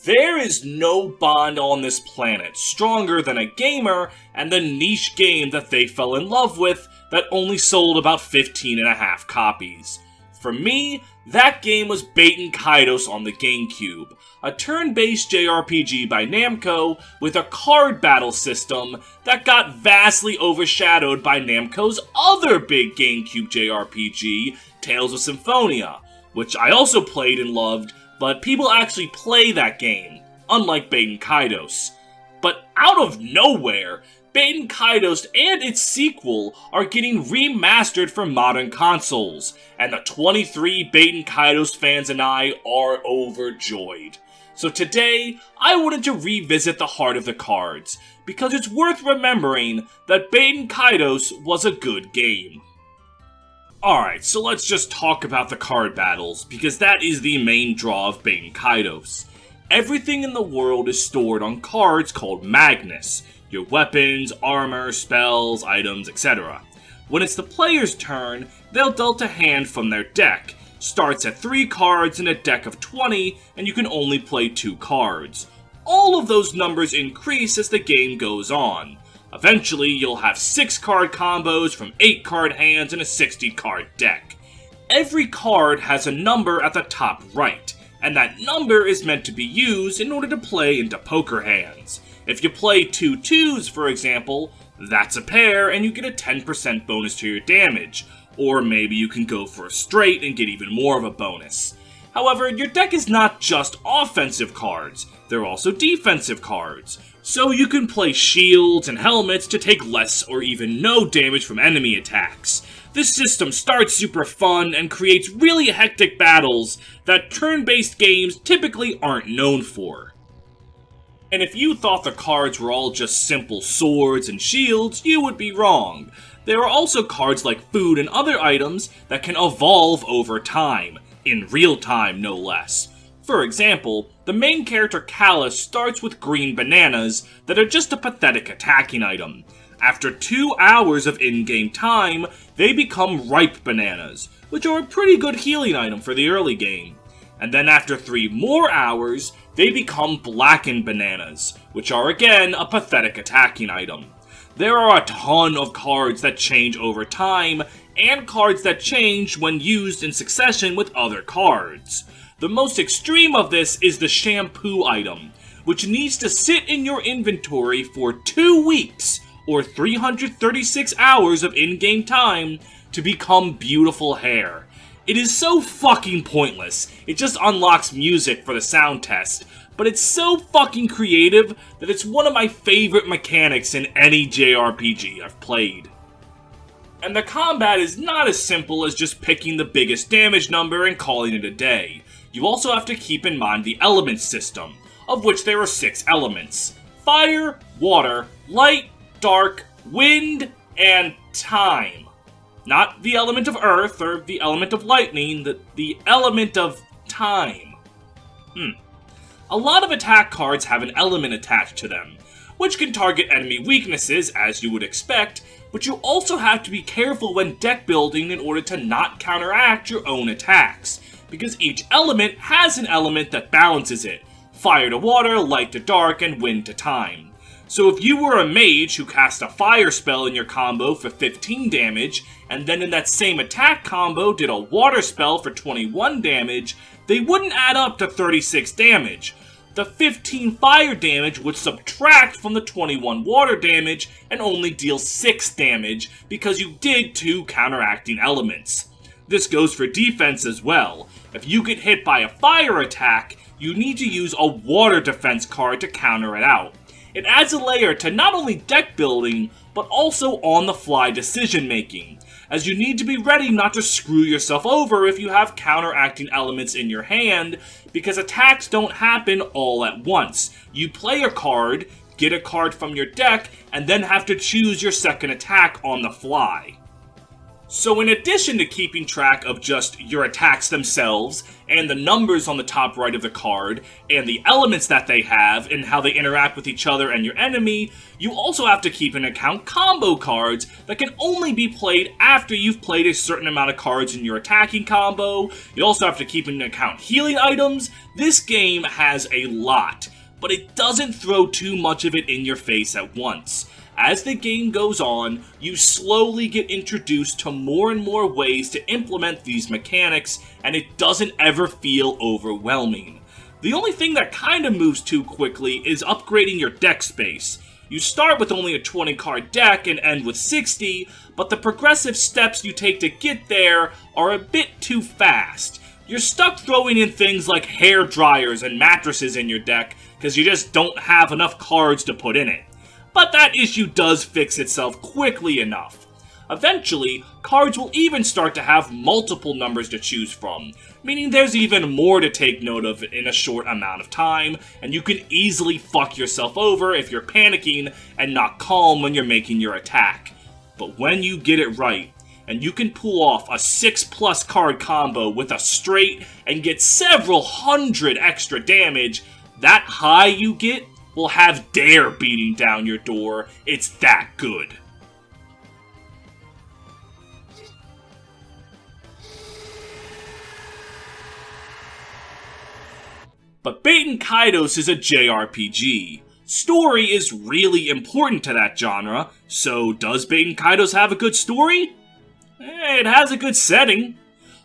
There is no bond on this planet stronger than a gamer and the niche game that they fell in love with that only sold about 15.5 copies. For me, that game was Baten Kaitos on the GameCube, a turn-based JRPG by Namco with a card battle system that got vastly overshadowed by Namco's other big GameCube JRPG, Tales of Symphonia, which I also played and loved, but people actually play that game, unlike Baten Kaitos. But out of nowhere, Baten Kaitos and its sequel are getting remastered for modern consoles, and the 23 Baten Kaitos fans and I are overjoyed. So today, I wanted to revisit the heart of the cards, because it's worth remembering that Baten Kaitos was a good game. Alright, so let's just talk about the card battles, because that is the main draw of Baten Kaitos. Everything in the world is stored on cards called Magnus, your weapons, armor, spells, items, etc. When it's the player's turn, they'll dealt a hand from their deck. Starts at 3 cards in a deck of 20, and you can only play 2 cards. All of those numbers increase as the game goes on. Eventually, you'll have 6 card combos from 8 card hands in a 60 card deck. Every card has a number at the top right, and that number is meant to be used in order to play into poker hands. If you play 2 2s, for example, that's a pair and you get a 10% bonus to your damage, or maybe you can go for a straight and get even more of a bonus. However, your deck is not just offensive cards, they're also defensive cards, so you can play shields and helmets to take less or even no damage from enemy attacks. This system starts super fun and creates really hectic battles that turn-based games typically aren't known for. And if you thought the cards were all just simple swords and shields, you would be wrong. There are also cards like food and other items that can evolve over time, in real time no less. For example, the main character Callus starts with green bananas that are just a pathetic attacking item. After 2 hours of in-game time, they become ripe bananas, which are a pretty good healing item for the early game. And then after 3 more hours, they become blackened bananas, which are again a pathetic attacking item. There are a ton of cards that change over time, and cards that change when used in succession with other cards. The most extreme of this is the shampoo item, which needs to sit in your inventory for 2 weeks, or 336 hours of in-game time, to become beautiful hair. It is so fucking pointless, it just unlocks music for the sound test, but it's so fucking creative that it's one of my favorite mechanics in any JRPG I've played. And the combat is not as simple as just picking the biggest damage number and calling it a day. You also have to keep in mind the element system, of which there are 6 elements: fire, water, light, dark, wind, and time. Not the element of earth or the element of lightning, the element of time. A lot of attack cards have an element attached to them, which can target enemy weaknesses, as you would expect, but you also have to be careful when deck building in order to not counteract your own attacks, because each element has an element that balances it: fire to water, light to dark, and wind to time. So if you were a mage who cast a fire spell in your combo for 15 damage, and then in that same attack combo did a water spell for 21 damage, they wouldn't add up to 36 damage. The 15 fire damage would subtract from the 21 water damage and only deal 6 damage because you did 2 counteracting elements. This goes for defense as well. If you get hit by a fire attack, you need to use a water defense card to counter it out. It adds a layer to not only deck building, but also on-the-fly decision-making, as you need to be ready not to screw yourself over if you have counteracting elements in your hand, because attacks don't happen all at once. You play a card, get a card from your deck, and then have to choose your second attack on the fly. So in addition to keeping track of just your attacks themselves, and the numbers on the top right of the card, and the elements that they have, and how they interact with each other and your enemy, you also have to keep in account combo cards that can only be played after you've played a certain amount of cards in your attacking combo. You also have to keep in account healing items. This game has a lot, but it doesn't throw too much of it in your face at once. As the game goes on, you slowly get introduced to more and more ways to implement these mechanics, and it doesn't ever feel overwhelming. The only thing that kinda moves too quickly is upgrading your deck space. You start with only a 20 card deck and end with 60, but the progressive steps you take to get there are a bit too fast. You're stuck throwing in things like hair dryers and mattresses in your deck because you just don't have enough cards to put in it. But that issue does fix itself quickly enough. Eventually, cards will even start to have multiple numbers to choose from, meaning there's even more to take note of in a short amount of time, and you can easily fuck yourself over if you're panicking and not calm when you're making your attack. But when you get it right, and you can pull off a 6+ card combo with a straight and get several hundred extra damage, that high you get will have Dare beating down your door. It's that good. But Baten Kaitos is a JRPG. Story is really important to that genre, so does Baten Kaitos have a good story? It has a good setting.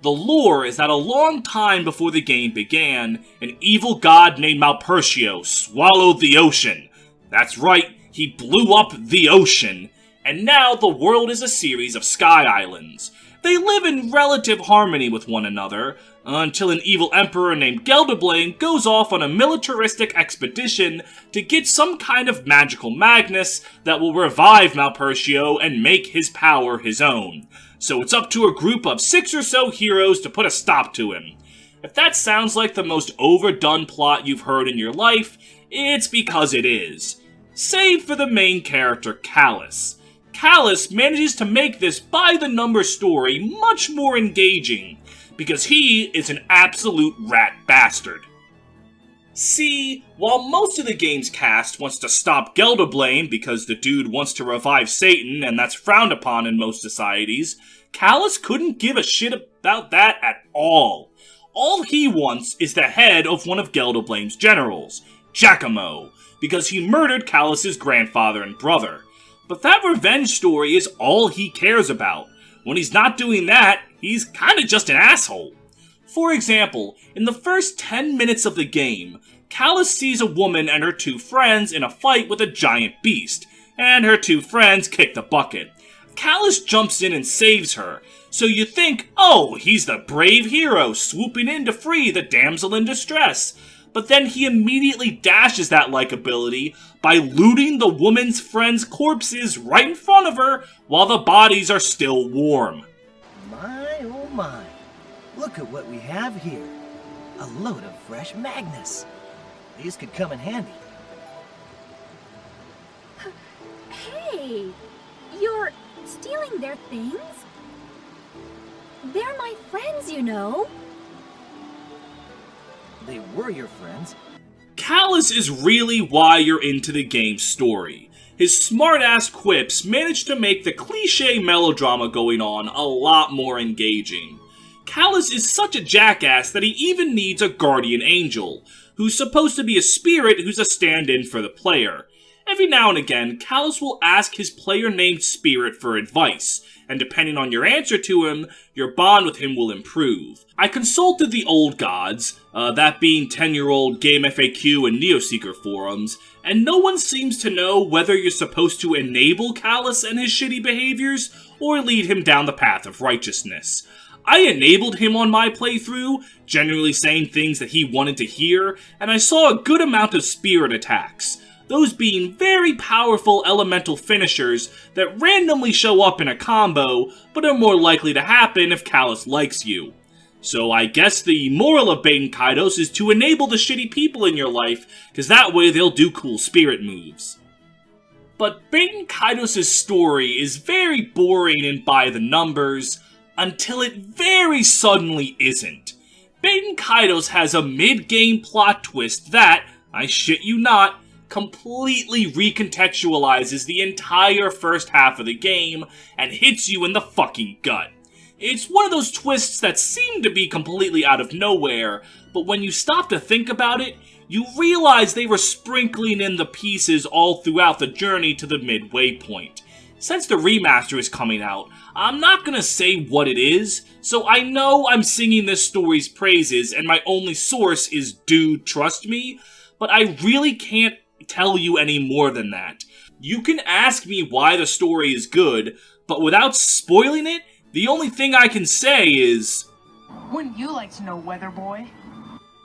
The lore is that a long time before the game began, an evil god named Malpertio swallowed the ocean. That's right, he blew up the ocean. And now the world is a series of sky islands. They live in relative harmony with one another, until an evil emperor named Gelderblane goes off on a militaristic expedition to get some kind of magical Magnus that will revive Malpertio and make his power his own. So it's up to a group of 6 or so heroes to put a stop to him. If that sounds like the most overdone plot you've heard in your life, it's because it is. Save for the main character, Callus. Callus manages to make this by-the-number story much more engaging, because he is an absolute rat bastard. See, while most of the game's cast wants to stop Gelderblane because the dude wants to revive Satan and that's frowned upon in most societies, Callus couldn't give a shit about that at all. All he wants is the head of one of Gelderblane's generals, Giacomo, because he murdered Callus's grandfather and brother. But that revenge story is all he cares about. When he's not doing that, he's kinda just an asshole. For example, in the first 10 minutes of the game, Callus sees a woman and her 2 friends in a fight with a giant beast, and her 2 friends kick the bucket. Callus jumps in and saves her, so you think, oh, he's the brave hero swooping in to free the damsel in distress. But then he immediately dashes that likability by looting the woman's friends' corpses right in front of her while the bodies are still warm. My, oh my. Look at what we have here. A load of fresh Magnus. These could come in handy. Hey, you're stealing their things? They're my friends, you know. They were your friends. Callus is really why you're into the game's story. His smart-ass quips manage to make the cliché melodrama going on a lot more engaging. Callus is such a jackass that he even needs a guardian angel, who's supposed to be a spirit who's a stand-in for the player. Every now and again, Callus will ask his player-named spirit for advice, and depending on your answer to him, your bond with him will improve. I consulted the old gods, that being 10-year-old Game FAQ and Neoseeker forums, and no one seems to know whether you're supposed to enable Callus and his shitty behaviors, or lead him down the path of righteousness. I enabled him on my playthrough, generally saying things that he wanted to hear, and I saw a good amount of spirit attacks, those being very powerful elemental finishers that randomly show up in a combo, but are more likely to happen if Callus likes you. So I guess the moral of Baten Kaitos is to enable the shitty people in your life, cause that way they'll do cool spirit moves. but Baten Kaitos' story is very boring and by the numbers, until it very suddenly isn't. Baten Kaitos has a mid-game plot twist that, I shit you not, completely recontextualizes the entire first half of the game and hits you in the fucking gut. It's one of those twists that seem to be completely out of nowhere, but when you stop to think about it, you realize they were sprinkling in the pieces all throughout the journey to the midway point. Since the remaster is coming out, I'm not gonna say what it is, so I know I'm singing this story's praises and my only source is Dude Trust Me, but I really can't tell you any more than that. You can ask me why the story is good, but without spoiling it, the only thing I can say is... Wouldn't you like to know, Weather Boy?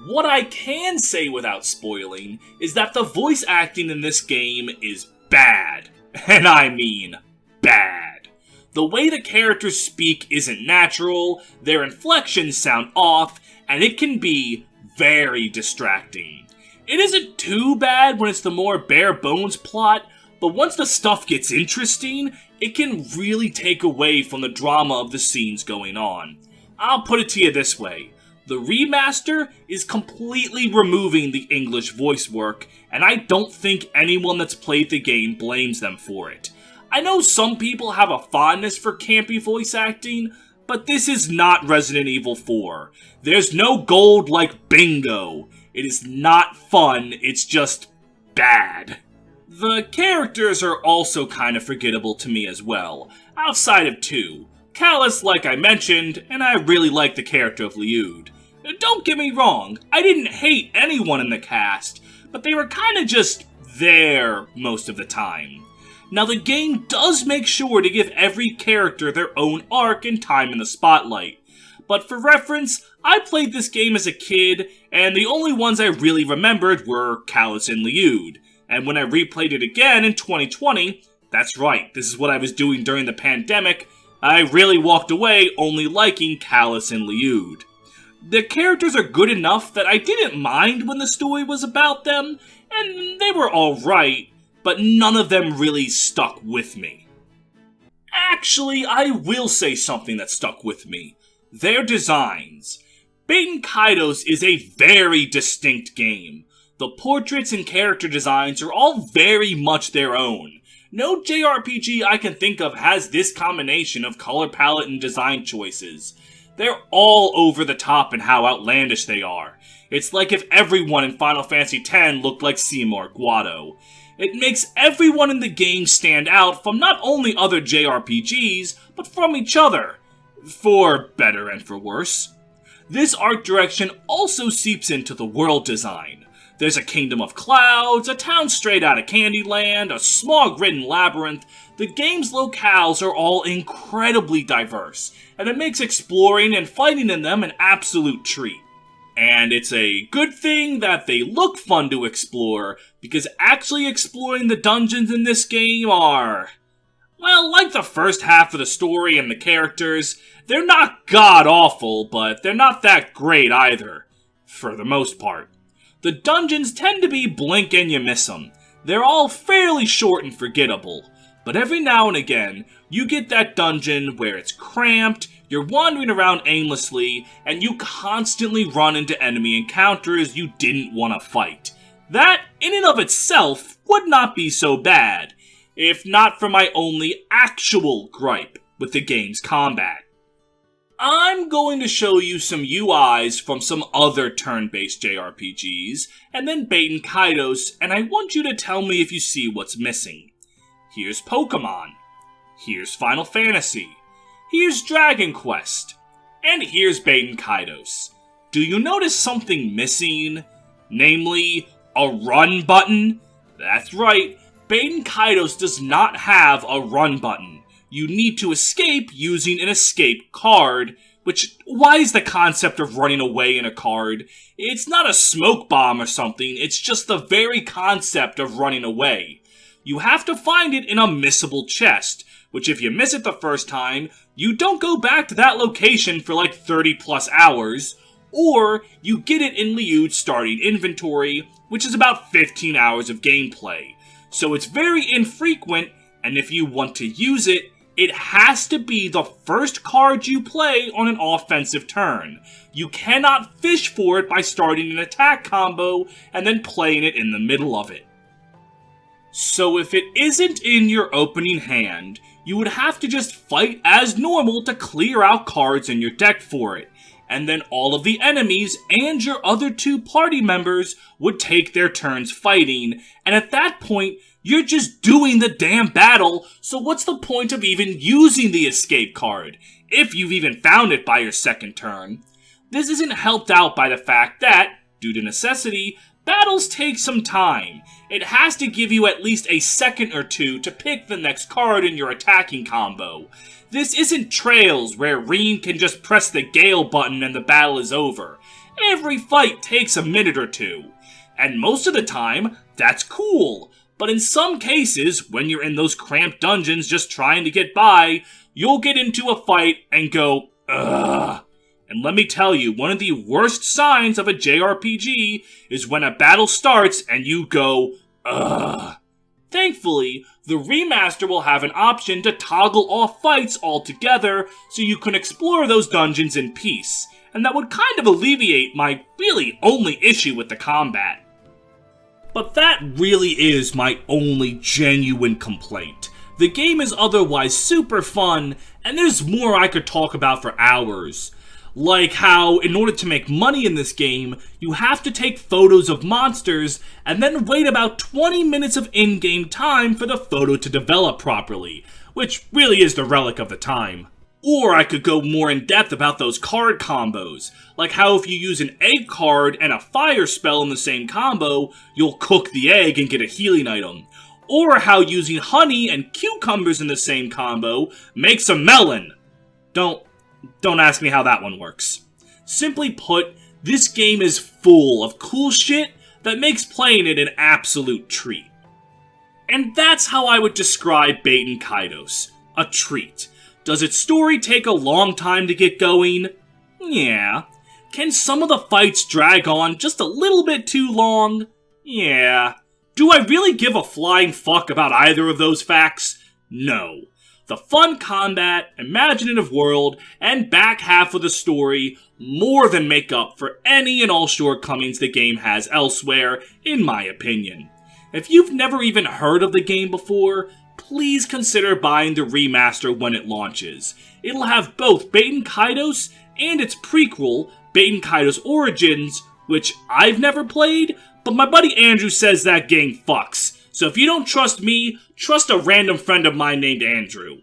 What I can say without spoiling is that the voice acting in this game is bad. And I mean bad. The way the characters speak isn't natural, their inflections sound off, and it can be very distracting. It isn't too bad when it's the more bare bones plot, but once the stuff gets interesting, it can really take away from the drama of the scenes going on. I'll put it to you this way. The remaster is completely removing the English voice work, and I don't think anyone that's played the game blames them for it. I know some people have a fondness for campy voice acting, but this is not Resident Evil 4. There's no gold like bingo. It is not fun, it's just bad. The characters are also kind of forgettable to me as well, outside of two. Callus, like I mentioned, and I really like the character of Liud. Don't get me wrong, I didn't hate anyone in the cast, but they were kinda just there most of the time. Now the game does make sure to give every character their own arc and time in the spotlight. But for reference, I played this game as a kid, and the only ones I really remembered were Callus and Liud. And when I replayed it again in 2020, that's right, this is what I was doing during the pandemic, I really walked away only liking Callus and Liud. The characters are good enough that I didn't mind when the story was about them, and they were alright, but none of them really stuck with me. Actually, I will say something that stuck with me. Their designs. Baten Kaitos is a very distinct game. The portraits and character designs are all very much their own. No JRPG I can think of has this combination of color palette and design choices. They're all over the top in how outlandish they are. It's like if everyone in Final Fantasy X looked like Seymour Guado. It makes everyone in the game stand out from not only other JRPGs, but from each other. For better and for worse. This art direction also seeps into the world design. There's a kingdom of clouds, a town straight out of Candyland, a smog-ridden labyrinth. The game's locales are all incredibly diverse, and it makes exploring and fighting in them an absolute treat. And it's a good thing that they look fun to explore, because actually exploring the dungeons in this game are... well, like the first half of the story and the characters, they're not god-awful, but they're not that great either, for the most part. The dungeons tend to be blink and you miss them. They're all fairly short and forgettable, but every now and again, you get that dungeon where it's cramped, you're wandering around aimlessly, and you constantly run into enemy encounters you didn't want to fight. That, in and of itself, would not be so bad, if not for my only actual gripe with the game's combat. I'm going to show you some UIs from some other turn-based JRPGs, and then Baten Kaitos, and I want you to tell me if you see what's missing. Here's Pokemon. Here's Final Fantasy. Here's Dragon Quest. And here's Baten Kaitos. Do you notice something missing? Namely, a run button? That's right, Baten Kaitos does not have a run button. You need to escape using an escape card, which, why is the concept of running away in a card? It's not a smoke bomb or something, it's just the very concept of running away. You have to find it in a missable chest, which if you miss it the first time, you don't go back to that location for like 30 plus hours, or you get it in Liud's starting inventory, which is about 15 hours of gameplay. so it's very infrequent, and if you want to use it, it has to be the first card you play on an offensive turn. You cannot fish for it by starting an attack combo and then playing it in the middle of it. So if it isn't in your opening hand, you would have to just fight as normal to clear out cards in your deck for it, and then all of the enemies and your other 2 party members would take their turns fighting, and at that point, you're just doing the damn battle, so what's the point of even using the escape card, if you've even found it by your second turn? This isn't helped out by the fact that, due to necessity, battles take some time. It has to give you at least a second or 2 to pick the next card in your attacking combo. This isn't Trails, where Reen can just press the Gale button and the battle is over. Every fight takes a minute or 2. And most of the time, that's cool. But in some cases, when you're in those cramped dungeons just trying to get by, you'll get into a fight and go, ugh. And let me tell you, one of the worst signs of a JRPG is when a battle starts and you go, ugh. Thankfully, the remaster will have an option to toggle off fights altogether so you can explore those dungeons in peace, and that would kind of alleviate my really only issue with the combat. But that really is my only genuine complaint. The game is otherwise super fun, and there's more I could talk about for hours. Like how, in order to make money in this game, you have to take photos of monsters and then wait about 20 minutes of in-game time for the photo to develop properly, which really is the relic of the time. Or I could go more in depth about those card combos, like how if you use an egg card and a fire spell in the same combo, you'll cook the egg and get a healing item. Or how using honey and cucumbers in the same combo makes a melon. Don't ask me how that one works. Simply put, this game is full of cool shit that makes playing it an absolute treat. And that's how I would describe Baten Kaitos. A treat. Does its story take a long time to get going? Yeah. Can some of the fights drag on just a little bit too long? Yeah. Do I really give a flying fuck about either of those facts? No. The fun combat, imaginative world, and back half of the story more than make up for any and all shortcomings the game has elsewhere, in my opinion. If you've never even heard of the game before, please consider buying the remaster when it launches. It'll have both Baten Kaitos and its prequel, Baten Kaitos Origins, which I've never played, but my buddy Andrew says that game fucks. So if you don't trust me, trust a random friend of mine named Andrew.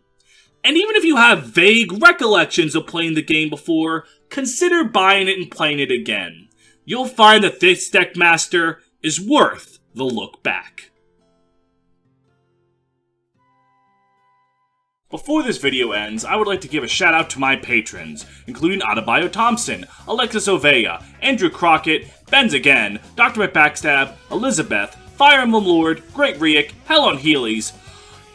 And even if you have vague recollections of playing the game before, consider buying it and playing it again. You'll find that this Deckmaster is worth the look back. Before this video ends, I would like to give a shout out to my patrons, including Adebayo Thompson, Alexis Ovea, Andrew Crockett, Benz Again, Dr. McBackstab, Elizabeth, Fire Emblem Lord, Great Riek, Hell on Heelys,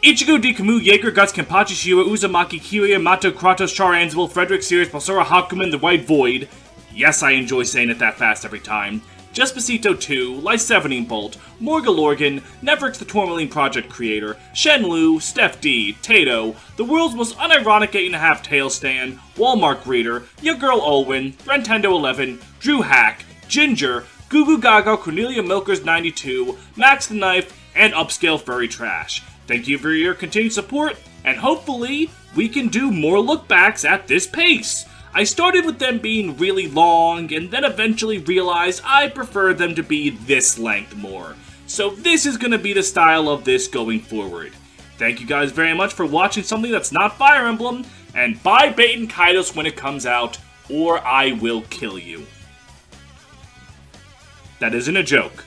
Ichigo Dikumu, Jaeger, Guts, Kenpachi, Shira, Uzumaki, Kiria, Mato, Kratos, Char Anvil, Frederick, Sirius, Basura, Hakuman, The White Void. Yes, I enjoy saying it that fast every time. Despacito 2, Lysevening Bolt, Morgalorgan, Neverix the Tourmaline Project Creator, Shenlu, Steph D, Tato, the world's most unironic 8.5 tail stand, Walmart Reader, Your Girl Olwyn, Nintendo 11, Drew Hack, Ginger, Gugu Gaga, Cornelia Milkers 92, Max the Knife, and Upscale Furry Trash. Thank you for your continued support, and hopefully we can do more lookbacks at this pace. I started with them being really long, and then eventually realized I prefer them to be this length more. So this is going to be the style of this going forward. Thank you guys very much for watching something that's not Fire Emblem, and buy Baten Kaitos when it comes out, or I will kill you. That isn't a joke.